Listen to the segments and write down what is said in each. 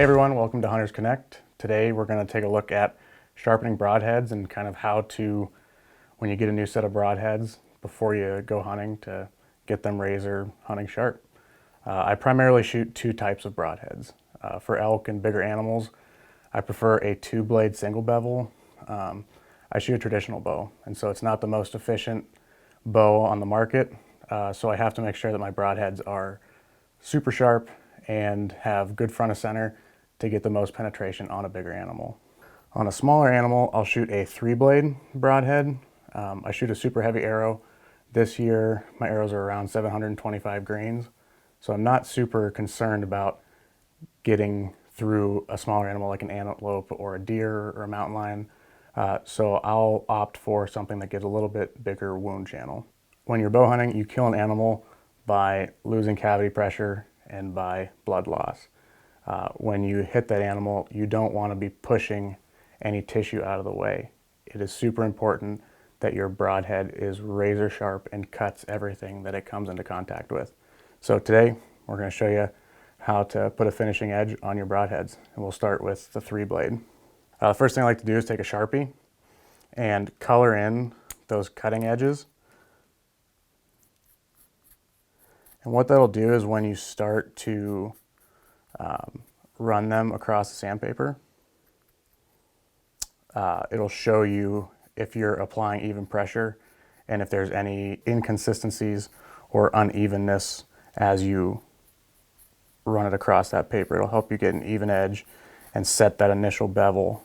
everyone, welcome to Hunters Connect. Today we're going to take a look at sharpening broadheads and kind of how to, when you get a new set of broadheads, before you go hunting, to get them razor hunting sharp. I primarily shoot two types of broadheads. For elk and bigger animals, I prefer a 2-blade single bevel. I shoot a traditional bow, and so it's not the most efficient bow on the market, so I have to make sure that my broadheads are super sharp and have good front of center to get the most penetration on a bigger animal. On a smaller animal, I'll shoot a 3-blade broadhead. I shoot a super heavy arrow. This year, my arrows are around 725 grains, so I'm not super concerned about getting through a smaller animal like an antelope or a deer or a mountain lion. So I'll opt for something that gives a little bit bigger wound channel. When you're bow hunting, you kill an animal by losing cavity pressure and by blood loss. When you hit that animal, you don't want to be pushing any tissue out of the way. It is super important that your broadhead is razor sharp and cuts everything that it comes into contact with. So today, we're going to show you how to put a finishing edge on your broadheads. And we'll start with the 3-blade. The first thing I like to do is take a Sharpie and color in those cutting edges. And what that'll do is when you start to run them across the sandpaper, it'll show you if you're applying even pressure and if there's any inconsistencies or unevenness as you run it across that paper. It'll help you get an even edge and set that initial bevel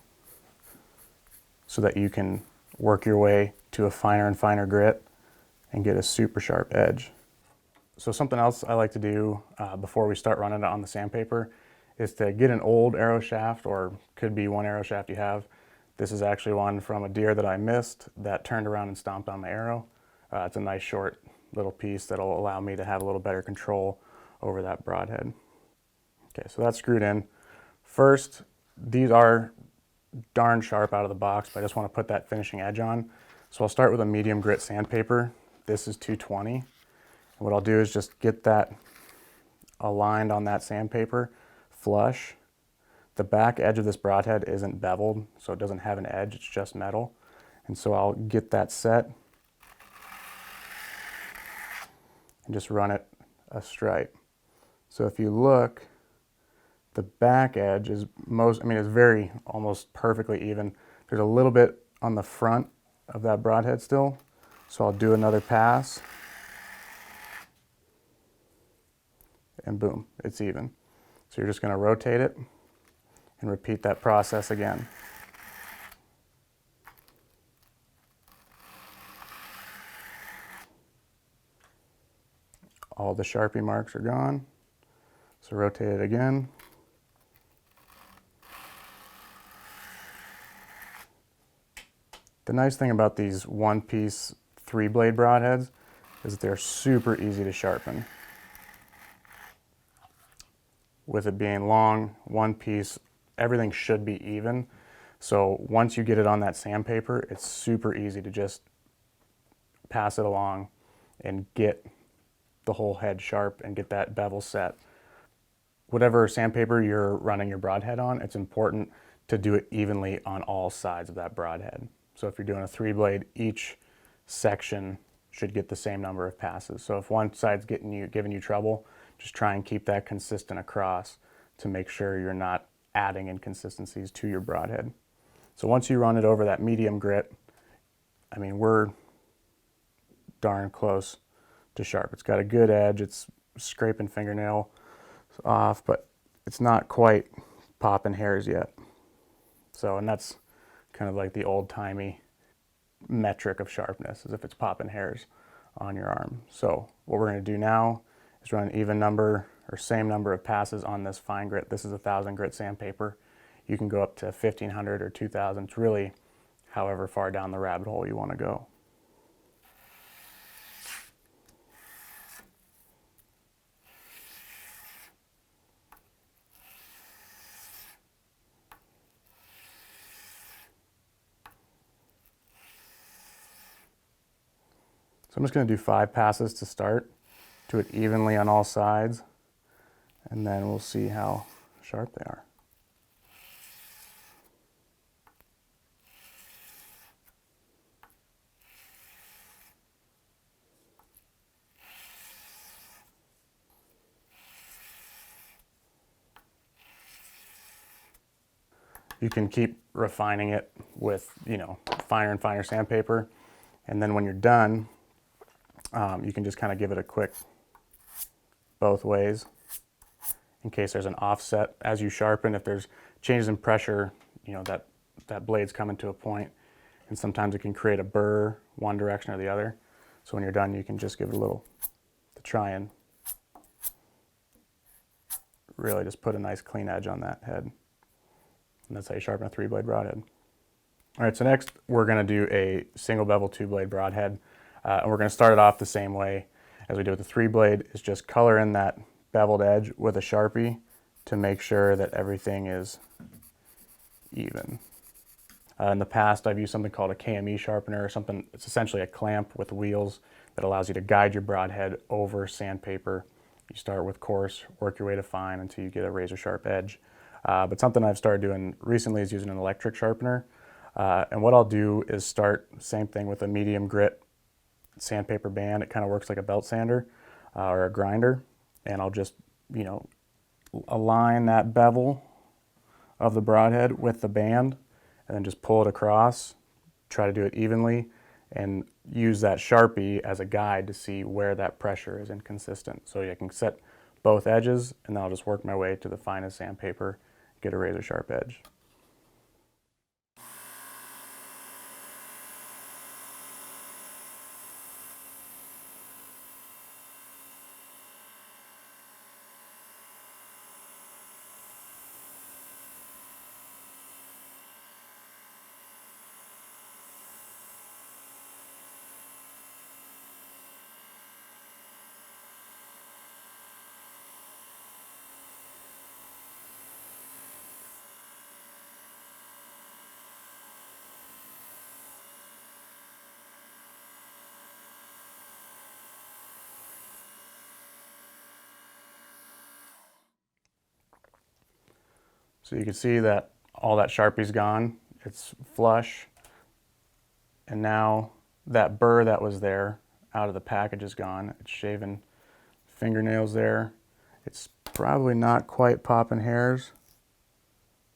so that you can work your way to a finer and finer grit and get a super sharp edge. So something else I like to do before we start running it on the sandpaper is to get an old arrow shaft, or could be one arrow shaft you have. This is actually one from a deer that I missed that turned around and stomped on my arrow. It's a nice short little piece that'll allow me to have a little better control over that broadhead. Okay, so that's screwed in. First, these are darn sharp out of the box, but I just want to put that finishing edge on. So I'll start with a medium grit sandpaper. This is 220. And what I'll do is just get that aligned on that sandpaper, flush. The back edge of this broadhead isn't beveled, so it doesn't have an edge, it's just metal. And so I'll get that set and just run it a stripe. So if you look, the back edge is it's very almost perfectly even. There's a little bit on the front of that broadhead still. So I'll do another pass. And boom, it's even. So you're just going to rotate it and repeat that process again. All the Sharpie marks are gone. So rotate it again. The nice thing about these one-piece 3-blade broadheads is that they're super easy to sharpen. With it being long, one piece, everything should be even. So once you get it on that sandpaper, it's super easy to just pass it along and get the whole head sharp and get that bevel set. Whatever sandpaper you're running your broadhead on, it's important to do it evenly on all sides of that broadhead. So if you're doing a 3-blade, each section should get the same number of passes. So if one side's giving you trouble, just try and keep that consistent across to make sure you're not adding inconsistencies to your broadhead. So once you run it over that medium grit, we're darn close to sharp. It's got a good edge, it's scraping fingernail off, but it's not quite popping hairs yet. So, and that's kind of like the old-timey metric of sharpness, as if it's popping hairs on your arm. So what we're going to do now is run an even number or same number of passes on this fine grit. This is 1,000 grit sandpaper. You can go up to 1,500 or 2,000. It's really however far down the rabbit hole you want to go. So I'm just going to do 5 passes to start. Do it evenly on all sides, and then we'll see how sharp they are. You can keep refining it with, you know, finer and finer sandpaper. And then when you're done, you can just kind of give it a quick both ways in case there's an offset as you sharpen. If there's changes in pressure, you know, that blade's coming to a point, and sometimes it can create a burr one direction or the other. So when you're done, you can just give it a little to try and really just put a nice clean edge on that head. And that's how you sharpen a 3-blade broadhead. All right, so next we're going to do a single bevel 2-blade broadhead. And we're going to start it off the same way as we do with the 3-blade, is just color in that beveled edge with a Sharpie to make sure that everything is even. In the past, I've used something called a Kme Sharpener or something. It's essentially a clamp with wheels that allows you to guide your broadhead over sandpaper. You start with coarse, work your way to fine until you get a razor sharp edge. But something I've started doing recently is using an electric sharpener. And what I'll do is start, same thing, with a medium grit sandpaper band. It kind of works like a belt sander or a grinder. And I'll just, you know, align that bevel of the broadhead with the band and then just pull it across, try to do it evenly, and use that Sharpie as a guide to see where that pressure is inconsistent. So I can set both edges, and then I'll just work my way to the finest sandpaper, get a razor sharp edge. So you can see that all that Sharpie's gone, it's flush, and now that burr that was there out of the package is gone. It's shaving fingernails there. It's probably not quite popping hairs,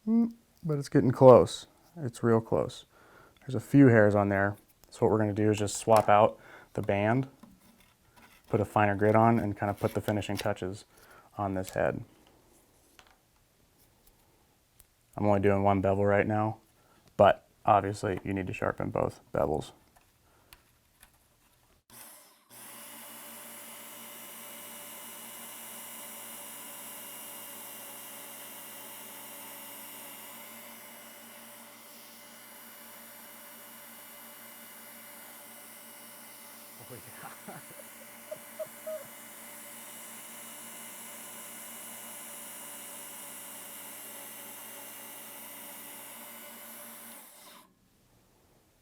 but it's getting close. It's real close. There's a few hairs on there. So what we're going to do is just swap out the band, put a finer grit on, and kind of put the finishing touches on this head. I'm only doing one bevel right now, but obviously you need to sharpen both bevels. Oh, yeah.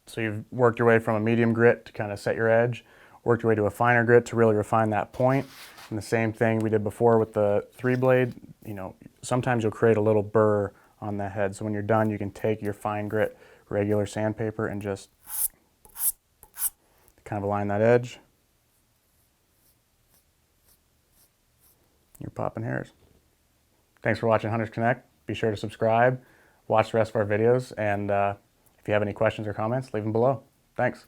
So you've worked your way from a medium grit to kind of set your edge, worked your way to a finer grit to really refine that point. And the same thing we did before with the 3-blade, you know, sometimes you'll create a little burr on the head. So when you're done, you can take your fine grit regular sandpaper and just kind of align that edge. You're popping hairs. Thanks for watching Hunters Connect. Be sure to subscribe, watch the rest of our videos, and if you have any questions or comments, leave them below. Thanks.